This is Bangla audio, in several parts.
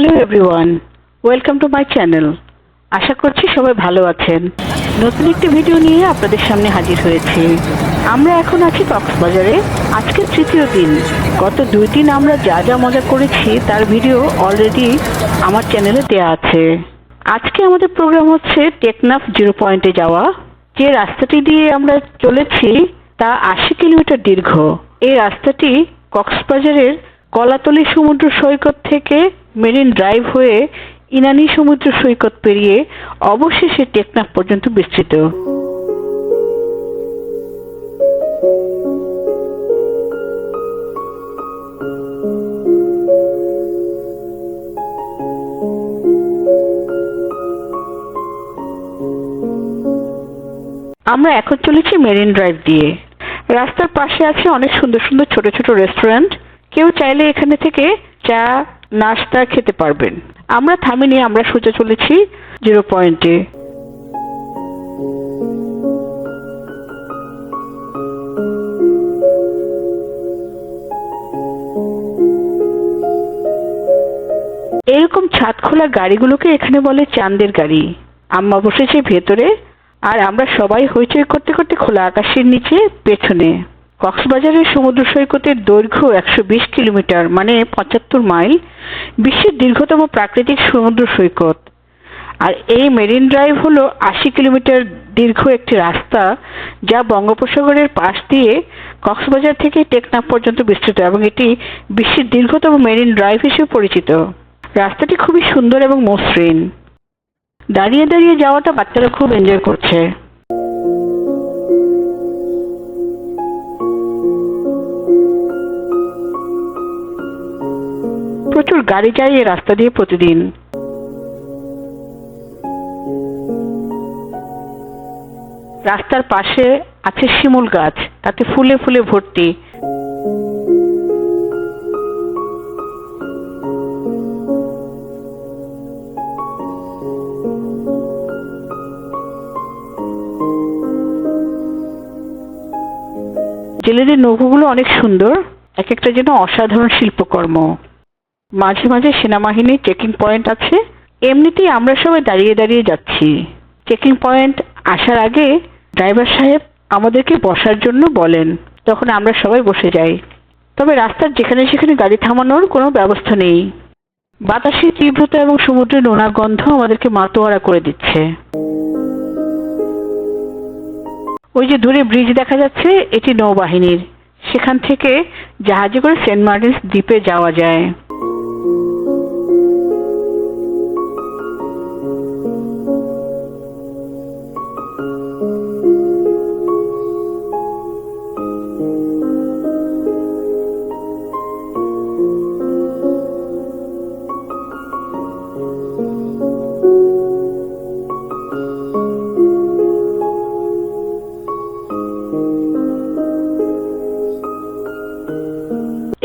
Hello everyone, welcome to my channel. আশা করছি সবাই ভালো আছেন। নতুন একটি ভিডিও নিয়ে আপনাদের সামনে হাজির হয়েছি। আমরা এখন আছি কক্সবাজারে। আজকে তৃতীয় দিন। গত 2 দিন আমরা যা যা মজা করেছি তার ভিডিও অলরেডি আমার চ্যানেলে দেওয়া আছে। আজকে আমাদের প্রোগ্রাম হচ্ছে টেকনাফ জিরো পয়েন্টে যাওয়া। যে রাস্তাটি দিয়ে আমরা চলেছি তা 80 কিলোমিটার দীর্ঘ। এই রাস্তাটি কক্সবাজারের কলাতলী সমুদ্র সৈকত থেকে মেরিন ড্রাইভ হয়ে ইনানি সমুদ্র সৈকত পেরিয়ে অবশেষে টেকনাফ পর্যন্ত বিস্তৃত। আমরা এখন চলেছি মেরিন ড্রাইভ দিয়ে। রাস্তার পাশে আছে অনেক সুন্দর সুন্দর ছোট ছোট রেস্টুরেন্ট। কেউ চাইলে এখানে থেকে চা নাস্তা খেতে পারবেন। আমরা থামিনি, আমরা সোজা চলেছি জিরো পয়েন্টে। এরকম ছাদ খোলা গাড়িগুলোকে এখানে বলে চাঁদের গাড়ি। আম্মা বসেছে ভেতরে আর আমরা সবাই হইচই করতে করতে খোলা আকাশের নিচে পেছনে। কক্সবাজারের সমুদ্র সৈকতের দৈর্ঘ্য 120 কিলোমিটার, মানে 75 মাইল। বিশ্বের দীর্ঘতম প্রাকৃতিক সমুদ্র সৈকত। আর এই মেরিন ড্রাইভ হলো 80 কিলোমিটার দীর্ঘ একটি রাস্তা যা বঙ্গোপসাগরের পাশ দিয়ে কক্সবাজার থেকে টেকনাফ পর্যন্ত বিস্তৃত এবং এটি বিশ্বের দীর্ঘতম মেরিন ড্রাইভ হিসেবে পরিচিত। রাস্তাটি খুবই সুন্দর এবং মসৃণ। দাঁড়িয়ে দাঁড়িয়ে যাওয়াটা বাচ্চারা খুব এনজয় করছে। প্রচুর গাড়ি যায় এই রাস্তা দিয়ে প্রতিদিন। রাস্তার পাশে আছে শিমুল গাছ, তাতে ফুলে ফুলে ভর্তি। জেলেদের নৌকোগুলো অনেক সুন্দর, এক একটা যেন অসাধারণ শিল্পকর্ম। মাঝে মাঝে সেনাবাহিনীর চেকিং পয়েন্ট আছে। এমনিতেই আমরা সবাই দাঁড়িয়ে দাঁড়িয়ে যাচ্ছি। চেকিং পয়েন্ট আসার আগে ড্রাইভার সাহেব আমাদেরকে বসার জন্য বলেন, তখন আমরা সবাই বসে যাই। তবে রাস্তার যেখানে সেখানে গাড়ি থামানোর কোনো ব্যবস্থা নেই। বাতাসের তীব্রতা এবং সমুদ্রের নোনা গন্ধ আমাদেরকে মাতোয়ারা করে দিচ্ছে। ওই যে দূরে ব্রিজ দেখা যাচ্ছে, এটি নৌবাহিনীর। সেখান থেকে জাহাজে করে সেন্ট মার্টিনস দ্বীপে যাওয়া যায়।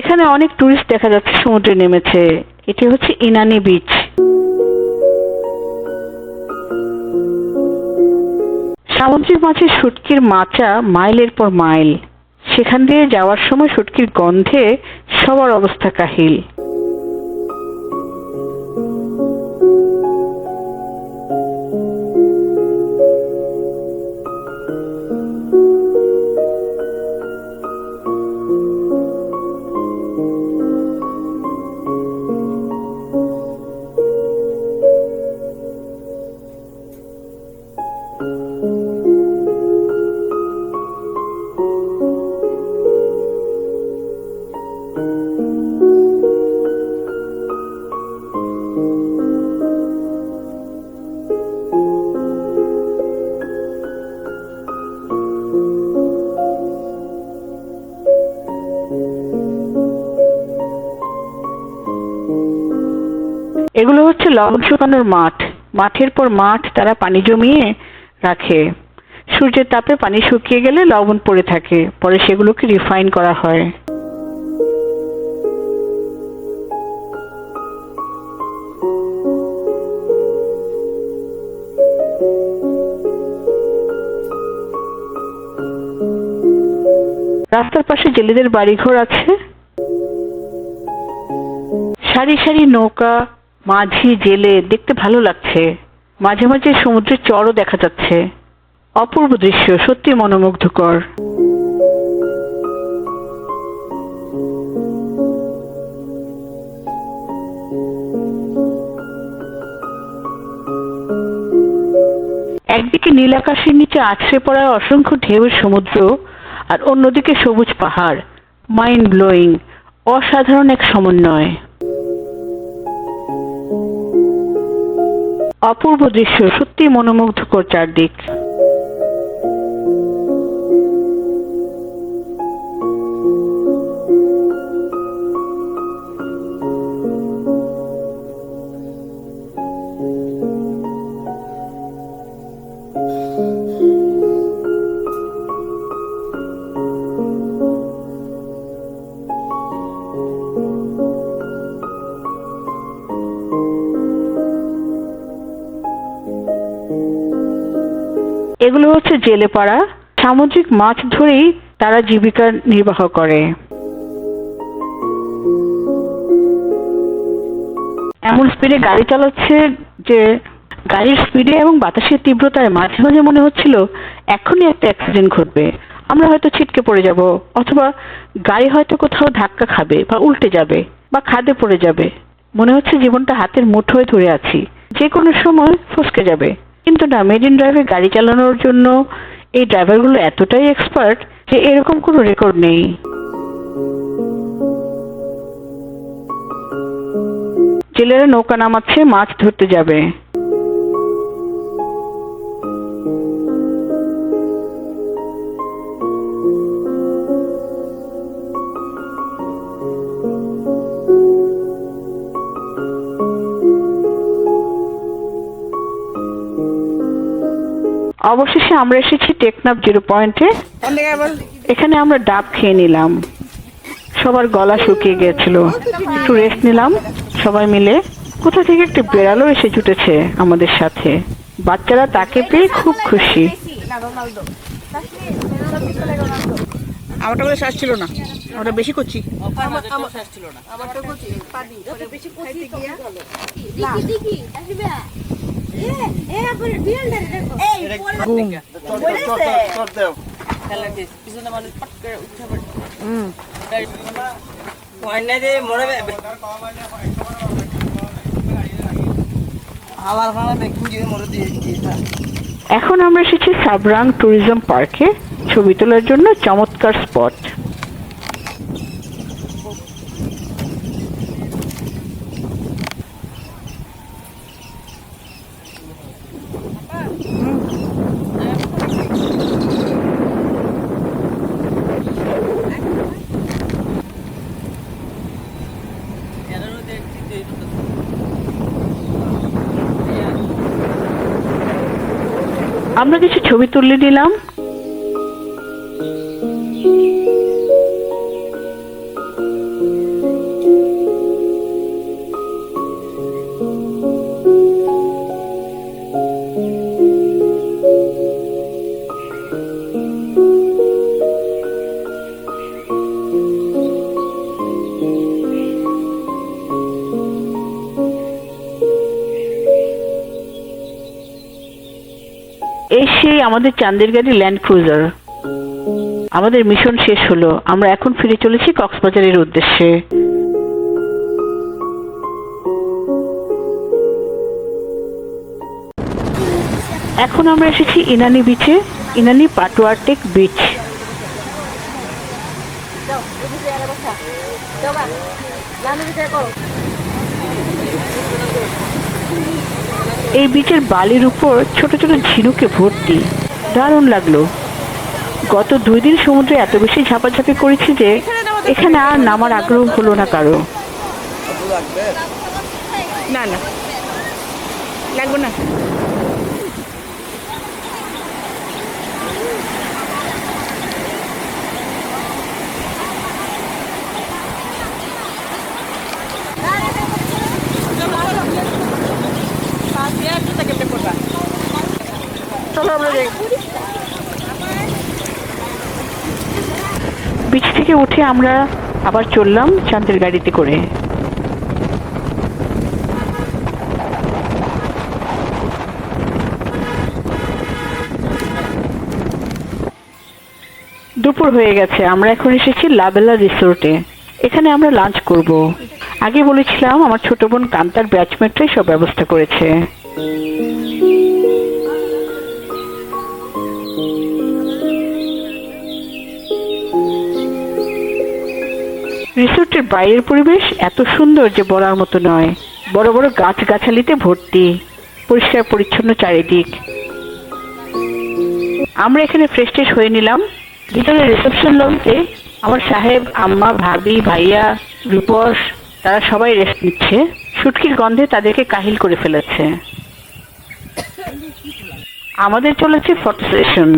এখানে অনেক টুরিস্ট দেখা যাচ্ছে সমুদ্রে নেমেছে। এটি হচ্ছে ইনানি বিচ। সামুদ্রিক মাছের শুটকির মাচা মাইলের পর মাইল। সেখান দিয়ে যাওয়ার সময় শুটকির গন্ধে সবার অবস্থা কাহিল। এগুলো হচ্ছে লবণ শুকানোর মাঠ। মাঠের পর মাঠ তারা পানি জমিয়ে রাখে। সূর্যের তাপে পানি শুকিয়ে গেলে লবণ পড়ে থাকে, পরে সেগুলোকে রিফাইন করা হয়। রাস্তার পাশে জেলেদের বাড়িঘর আছে। সারি সারি নৌকা মাঝি জেলে দেখতে ভালো লাগছে। মাঝে মাঝে সমুদ্রের চরও দেখা যাচ্ছে। অপূর্ব দৃশ্য, সত্যি মনোমুগ্ধকর। একদিকে নীল আকাশের নিচে আছড়ে পড়া অসংখ্য ঢেউয়ের সমুদ্র, আর অন্যদিকে সবুজ পাহাড়। মাইন্ড ব্লোয়িং, অসাধারণ এক সমন্বয়। অপূর্ব দৃশ্য, সত্যি মনোমুগ্ধকর চারদিক। এগুলো হচ্ছে জেলে পাড়া। সামুদ্রিক মাছ ধরেই তারা জীবিকা নির্বাহ করে। এমন স্পিডে গাড়ি চালাচ্ছে যে গাড়ির স্পিডে এবং বাতাসের তীব্রতায় মাঝে মাঝে মনে হচ্ছিল এখনই একটা অ্যাক্সিডেন্ট ঘটবে, আমরা হয়তো ছিটকে পড়ে যাব, অথবা গাড়ি হয়তো কোথাও ধাক্কা খাবে বা উল্টে যাবে বা খাদে পড়ে যাবে। মনে হচ্ছে জীবনটা হাতের মুঠোয় ধরে আছি, যে কোনো সময় ফসকে যাবে। কিন্তু না, মেরিন ড্রাইভে গাড়ি চালানোর জন্য এই ড্রাইভারগুলো এতটাই এক্সপার্ট যে এরকম কোনো রেকর্ড নেই। জেলেরা নৌকা নামাচ্ছে, মাছ ধরতে যাবে। অবশেষে আমরা এসেছি টেকনাফ 0 পয়েন্টে। এখানে আমরা ডাব খেয়ে নিলাম। সবার গলা শুকিয়ে গিয়েছিল, একটু রেস্ট নিলাম সবাই মিলে। কোথা থেকে একটা বেড়ালও এসে জুটেছে আমাদের সাথে। বাচ্চারা তাকে পেয়ে খুব খুশি। আমারটা বলে শ্বাস ছিল না, আমরা বেশি করছি। এখন আমরা এসেছি সাবরাং ট্যুরিজম পার্কে ছবি তোলার জন্য। চমৎকার স্পট। আমরা কিছু ছবি তুলে নিলাম। এই সেই আমাদের চাঁদের গাড়ি ল্যান্ড ক্রুজার। আমাদের মিশন শেষ হলো, আমরা এখন ফিরে চলেছি কক্সবাজারের উদ্দেশ্যে। এখন আমরা এসেছি ইনানি বিচে, ইনানি পাটুয়ারটেক বিচ। এই বিচের বালির উপর ছোট ছোট ঝিনুকে ভর্তি, দারুণ লাগলো। গত 2 দিন সমুদ্রে এত বেশি ঝাপাঝাপি করেছি যে এখানে আর নামার আগ্রহ হলো না কারো। না না লাগবে না। বিচ থেকে উঠে আমরা আবার চললাম চাঁদের গাড়িতে করে। দুপুর হয়ে গেছে, আমরা এখন এসেছি লাবেলা রিসোর্টে। এখানে আমরা লাঞ্চ করব। আগে বলেছিলাম আমার ছোট বোন কান্তার ব্যাচমেটরাই সব ব্যবস্থা করেছে। রিসোর্টের বাইরের পরিবেশ এত সুন্দর যে বলার মতো নয়। বড় বড় গাছগাছালিতে ভর্তি, পরিষ্কার পরিচ্ছন্ন চারিদিক। আমরা এখানে ফ্রেশ ট্রেশ হয়ে নিলাম। ভিতরে রিসেপশন লবিতে আমার সাহেব, আম্মা, ভাবি, ভাইয়া, রূপস তারা সবাই রেস্ট নিচ্ছে। শুটকির গন্ধে তাদেরকে কাহিল করে ফেলেছে। আমাদের চলেছে ফটো সেশন।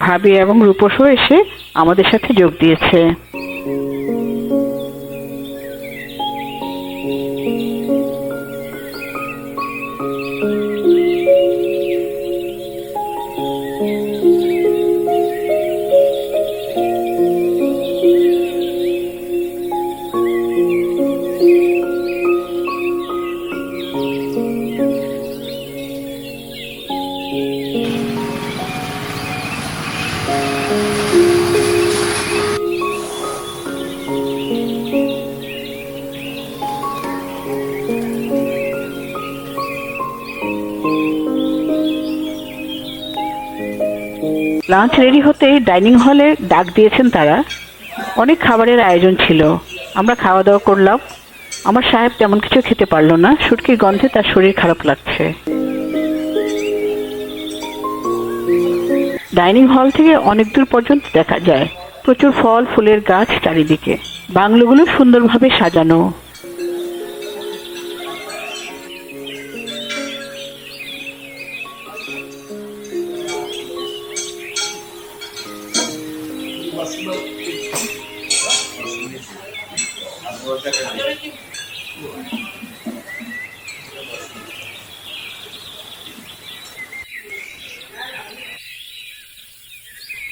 ভাবি এবং রূপসও এসে আমাদের সাথে যোগ দিয়েছে। লাঞ্চ রেডি হতেই ডাইনিং হলে ডাক দিয়েছেন তারা। অনেক খাবারের আয়োজন ছিল। আমরা খাওয়া দাওয়া করলাম। আমার সাহেব তেমন কিছু খেতে পারলো না, শুটকির গন্ধে তার শরীর খারাপ লাগছে। ডাইনিং হল থেকে অনেক দূর পর্যন্ত দেখা যায় প্রচুর ফল ফুলের গাছ চারিদিকে। বাংলোগুলো সুন্দরভাবে সাজানো।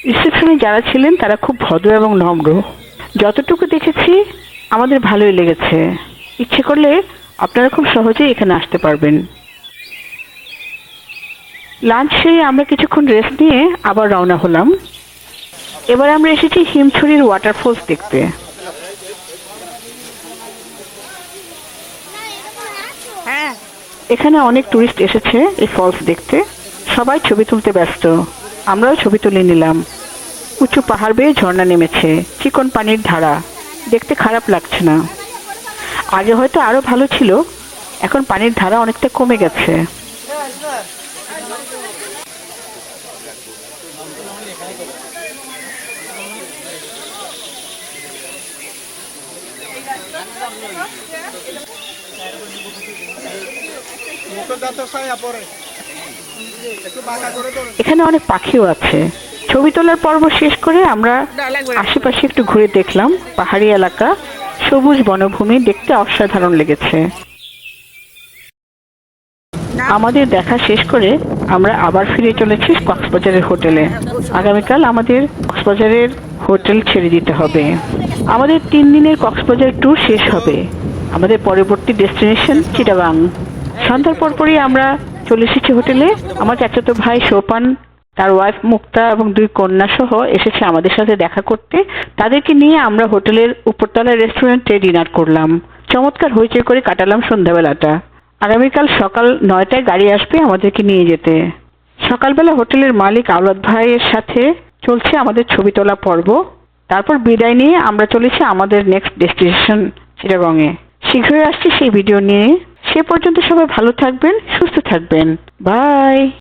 রিসেপশনে যারা ছিলেন তারা খুব ভদ্র এবং নম্র। যতটুকু দেখেছি আমাদের ভালোই লেগেছে। ইচ্ছে করলে আপনারা খুব সহজেই এখানে আসতে পারবেন। লাঞ্চ সেরে আমরা কিছুক্ষণ রেস্ট নিয়ে আবার রওনা হলাম। এবার আমরা এসেছি হিমছড়ির ওয়াটারফলস দেখতে। এখানে অনেক টুরিস্ট এসেছে এই ফলস দেখতে। সবাই ছবি তুলতে ব্যস্ত। আমরাও ছবি তুলে নিলাম। উঁচু পাহাড় বেয়ে ঝর্ণা নেমেছে, চিকন পানির ধারা, দেখতে খারাপ লাগছে না। আগে হয়তো আরো ভালো ছিল, এখন পানির ধারা অনেকটা কমে গেছে। এখানে অনেক পাখিও আছে। ছবি তোলার পর্ব শেষ করে আমরা আশেপাশে একটু ঘুরে দেখলাম। পাহাড়ি এলাকা, সবুজ বনভূমি, দেখতে অসাধারণ লেগেছে। আমাদের দেখা শেষ করে আমরা আবার ফিরে চলেছি কক্সবাজারের হোটেলে। আগামীকাল আমাদের কক্সবাজারের হোটেল ছেড়ে দিতে হবে। আমাদের 3 দিনের কক্সবাজার ট্যুর শেষ হবে। আমাদের পরবর্তী ডেস্টিনেশন চিটাগাং। সন্ধ্যার পরপরই আমরা চলে এসেছি হোটেলে। আমার চাচাতো ভাই সোপান, তার ওয়াইফ মুক্তা এবং 2 কন্যা সহ এসেছে আমাদের সাথে দেখা করতে। তাদেরকে নিয়ে আমরা হোটেলের উপরতলার রেস্টুরেন্টে ডিনার করলাম। চমৎকার হইচই করে কাটালাম সন্ধ্যাবেলাটা। আগামীকাল সকাল 9টায় গাড়ি আসবে আমাদেরকে নিয়ে যেতে। সকালবেলা হোটেলের মালিক আওলাদ ভাইয়ের সাথে চলছে আমাদের ছবি তোলা পর্ব। তারপর বিদায় নিয়ে আমরা চলেছি আমাদের নেক্সট ডেস্টিনেশন চিটাগংয়ে। শীঘ্রই আসছি সেই ভিডিও নিয়ে। সে পর্যন্ত সবাই ভালো থাকবেন, সুস্থ থাকবেন। বাই।